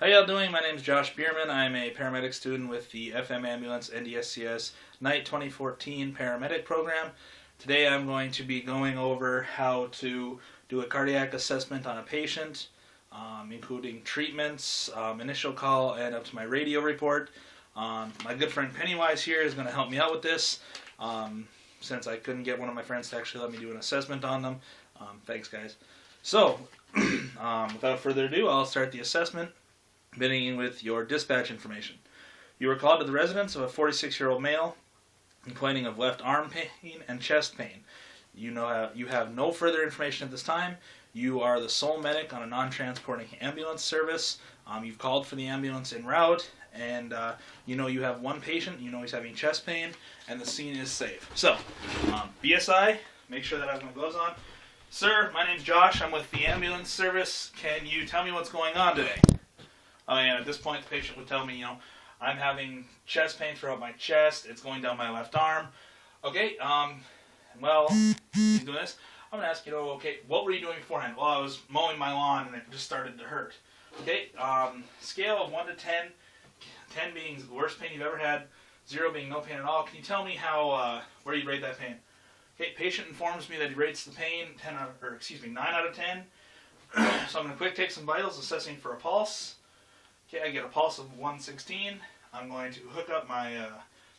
How y'all doing? My name is Josh Bierman. I'm a paramedic student with the FM Ambulance NDSCS Night 2014 paramedic program. Today I'm going to be going over how to do a cardiac assessment on a patient, including treatments, initial call, and up to my radio report. My good friend Pennywise here is going to help me out with this, since I couldn't get one of my friends to actually let me do an assessment on them. Thanks, guys. So, without further ado, I'll start the assessment, beginning with your dispatch information. You were called to the residence of a 46-year-old male complaining of left arm pain and chest pain. You have no further information at this time. You are the sole medic on a non-transporting ambulance service. You've called for the ambulance en route, and you have one patient. You know he's having chest pain, and the scene is safe. So, BSI, make sure that I have my gloves on. Sir, my name's Josh. I'm with the ambulance service. Can you tell me what's going on today? And at this point, the patient would tell me, I'm having chest pain throughout my chest. It's going down my left arm. Okay, well, he's doing this. I'm going to ask, okay, what were you doing beforehand? Well, I was mowing my lawn and it just started to hurt. Okay, scale of 1 to 10, 10 being the worst pain you've ever had, 0 being no pain at all. Can you tell me where you rate that pain? Okay, patient informs me that he rates the pain 9 out of 10. So I'm going to quick take some vitals, assessing for a pulse. Okay, I get a pulse of 116. I'm going to hook up my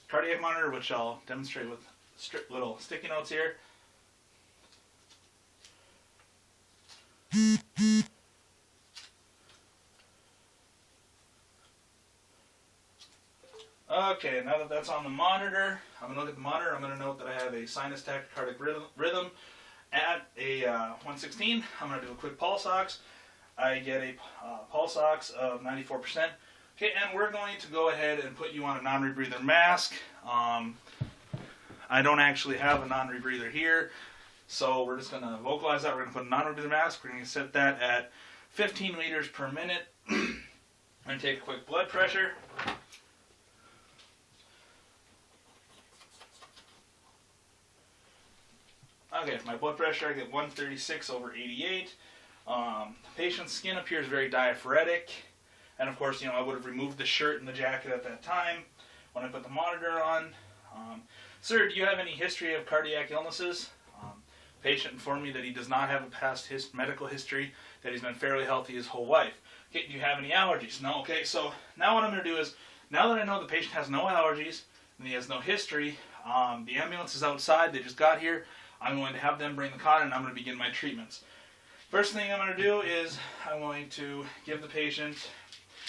cardiac monitor, which I'll demonstrate with little sticky notes here. Okay, now that that's on the monitor, I'm going to look at the monitor. I'm going to note that I have a sinus tachycardic rhythm at a 116. I'm going to do a quick pulse ox. I get a pulse ox of 94%. Okay, and we're going to go ahead and put you on a non-rebreather mask. I don't actually have a non-rebreather here, so we're just going to vocalize that. We're going to put a non-rebreather mask. We're going to set that at 15 liters per minute. I'm going to take a quick blood pressure. Okay, my blood pressure, I get 136/88. The patient's skin appears very diaphoretic, and of course, I would have removed the shirt and the jacket at that time when I put the monitor on. Sir, do you have any history of cardiac illnesses? Patient informed me that he does not have a past medical history, that he's been fairly healthy his whole life. Okay, do you have any allergies? No. Okay, so now what I'm going to do is, now that I know the patient has no allergies and he has no history, the ambulance is outside, they just got here. I'm going to have them bring the cot and I'm going to begin my treatments. First thing I'm going to do is I'm going to give the patient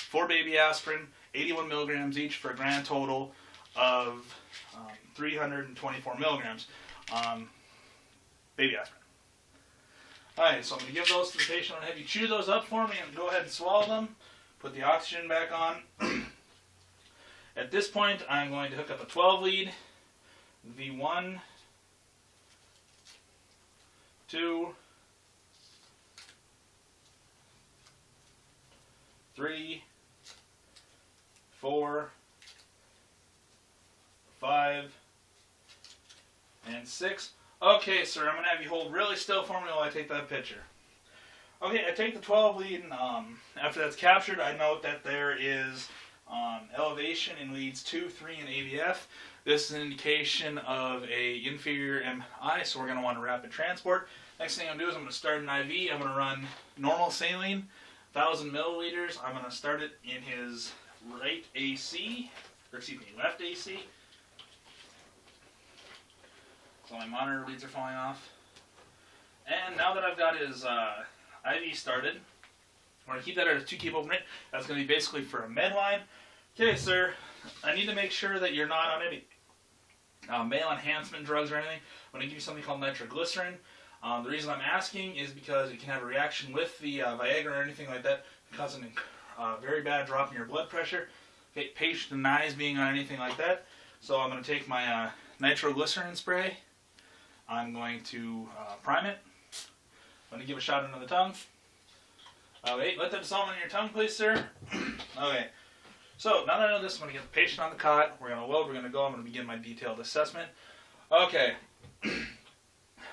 4 baby aspirin, 81 milligrams each, for a grand total of 324 milligrams. Baby aspirin. Alright, so I'm going to give those to the patient. I'm going to have you chew those up for me and go ahead and swallow them. Put the oxygen back on. At this point, I'm going to hook up a 12 lead. V1, 2, 3, 4, 5, and 6. Okay, sir, I'm going to have you hold really still for me while I take that picture. Okay, I take the 12 lead, and after that's captured, I note that there is elevation in leads 2, 3, and AVF. This is an indication of a inferior MI, so we're going to want a rapid transport. Next thing I'm going to do is I'm going to start an IV. I'm going to run normal saline, 1,000 milliliters. I'm going to start it in his left AC. So my monitor leads are falling off. And now that I've got his IV started, I'm going to keep that at a 2 keep open rate. That's going to be basically for a med line. Okay, sir, I need to make sure that you're not on any male enhancement drugs or anything. I'm going to give you something called nitroglycerin. The reason I'm asking is because it can have a reaction with the Viagra or anything like that, causing a very bad drop in your blood pressure. Okay, patient denies being on anything like that. So I'm going to take my nitroglycerin spray. I'm going to prime it. I'm going to give a shot under the tongue. Okay, let that dissolve on your tongue, please, sir. Okay, so now that I know this, I'm going to get the patient on the cot. We're going to load, we're going to go. I'm going to begin my detailed assessment. Okay,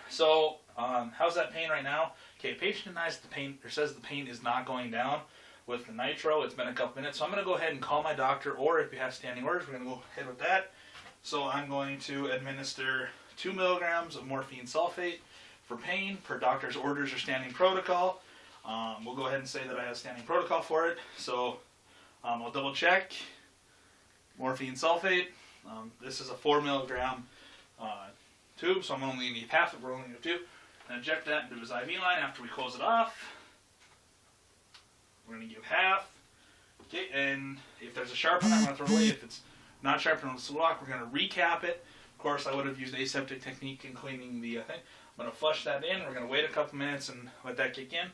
so how's that pain right now? Okay, patient denies the pain, or says the pain is not going down. with the nitro. It's been a couple minutes, so I'm going to go ahead and call my doctor, or if you have standing orders, we're going to go ahead with that. So I'm going to administer 2 milligrams of morphine sulfate for pain per doctor's orders or standing protocol. We'll go ahead and say that I have standing protocol for it. So I'll double check. Morphine sulfate. This is a 4 milligram tube, so I'm only going to need half of it. We're only going to do 2. And inject that into his IV line after we close it off. We're going to give half. Okay, and if there's a sharp one, I'm going to throw it away. If it's not sharp enough to lock, we're going to recap it. Of course, I would have used aseptic technique in cleaning the thing. I'm going to flush that in. We're going to wait a couple minutes and let that kick in.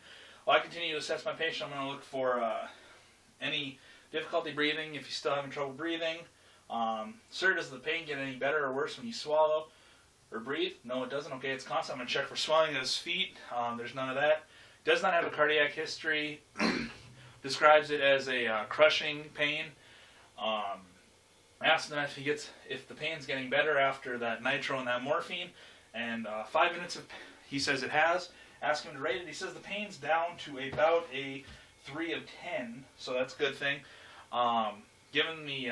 While I continue to assess my patient, I'm going to look for any difficulty breathing, if he's still having trouble breathing. Sir, does the pain get any better or worse when you swallow or breathe? No, it doesn't. Okay, it's constant. I'm going to check for swelling of his feet. There's none of that. Does not have a cardiac history. Describes it as a crushing pain. Ask him if the pain's getting better after that nitro and that morphine. And 5 minutes of, he says it has. Ask him to rate it. He says the pain's down to about a 3 of 10, so that's a good thing. Given the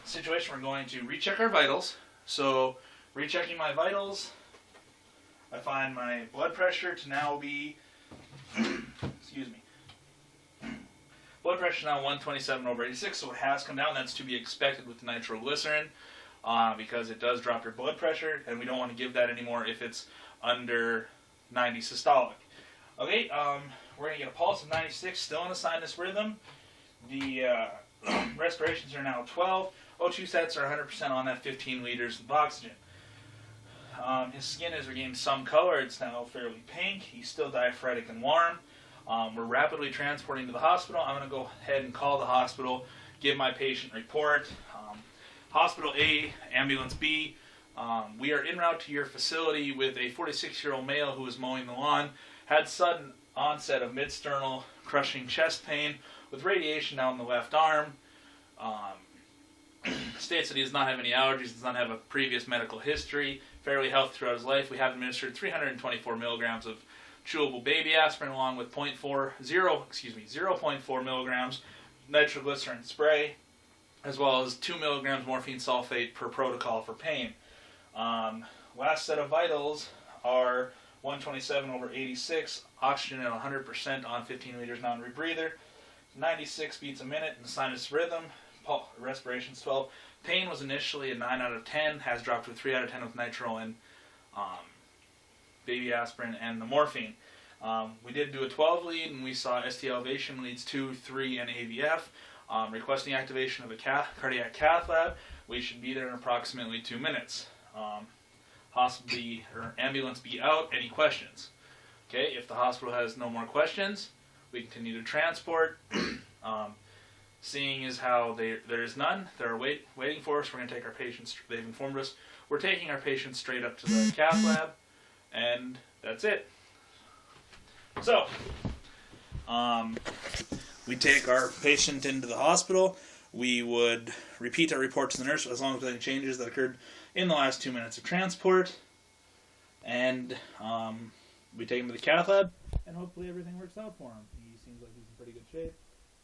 situation, we're going to recheck our vitals. So, rechecking my vitals, I find my blood pressure to now be, excuse me, blood pressure now 127/86, so it has come down. That's to be expected with nitroglycerin, because it does drop your blood pressure, and we don't want to give that anymore if it's under 90 systolic. Okay, we're going to get a pulse of 96, still in a sinus rhythm. The respirations are now 12. O2 sets are 100% on that 15 liters of oxygen. His skin has regained some color. It's now fairly pink. He's still diaphoretic and warm. We're rapidly transporting to the hospital. I'm going to go ahead and call the hospital, give my patient report. Hospital A, ambulance B. We are en route to your facility with a 46-year-old male who was mowing the lawn, had sudden onset of mid-sternal crushing chest pain with radiation down the left arm. States that he does not have any allergies, does not have a previous medical history, fairly healthy throughout his life. We have administered 324 milligrams of chewable baby aspirin along with 0.4 milligrams nitroglycerin spray, as well as 2 milligrams morphine sulfate per protocol for pain. Last set of vitals are 127/86, oxygen at 100% on 15 liters non-rebreather, 96 beats a minute in sinus rhythm, respirations 12. Pain was initially a 9 out of 10, has dropped to a 3 out of 10 with nitro and baby aspirin and the morphine. We did do a 12 lead, and we saw ST elevation leads 2, 3, and AVF. Requesting activation of a cardiac cath lab. We should be there in approximately 2 minutes. Ambulance be out. Any questions? Okay, if the hospital has no more questions, we continue to transport. Seeing as how there is none, they're waiting for us. We're going to take our patients. They've informed us we're taking our patients straight up to the cath lab, and that's it. So, we take our patient into the hospital. We would repeat our report to the nurse as long as there's any changes that occurred in the last 2 minutes of transport. And we take him to the cath lab, and hopefully everything works out for him. He seems like he's in pretty good shape.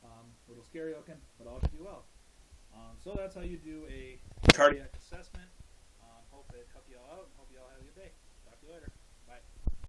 A little scary looking, but all should be well. So that's how you do a cardiac assessment. Hope it helped you all out. Hope you all have a good day. Talk to you later. Bye.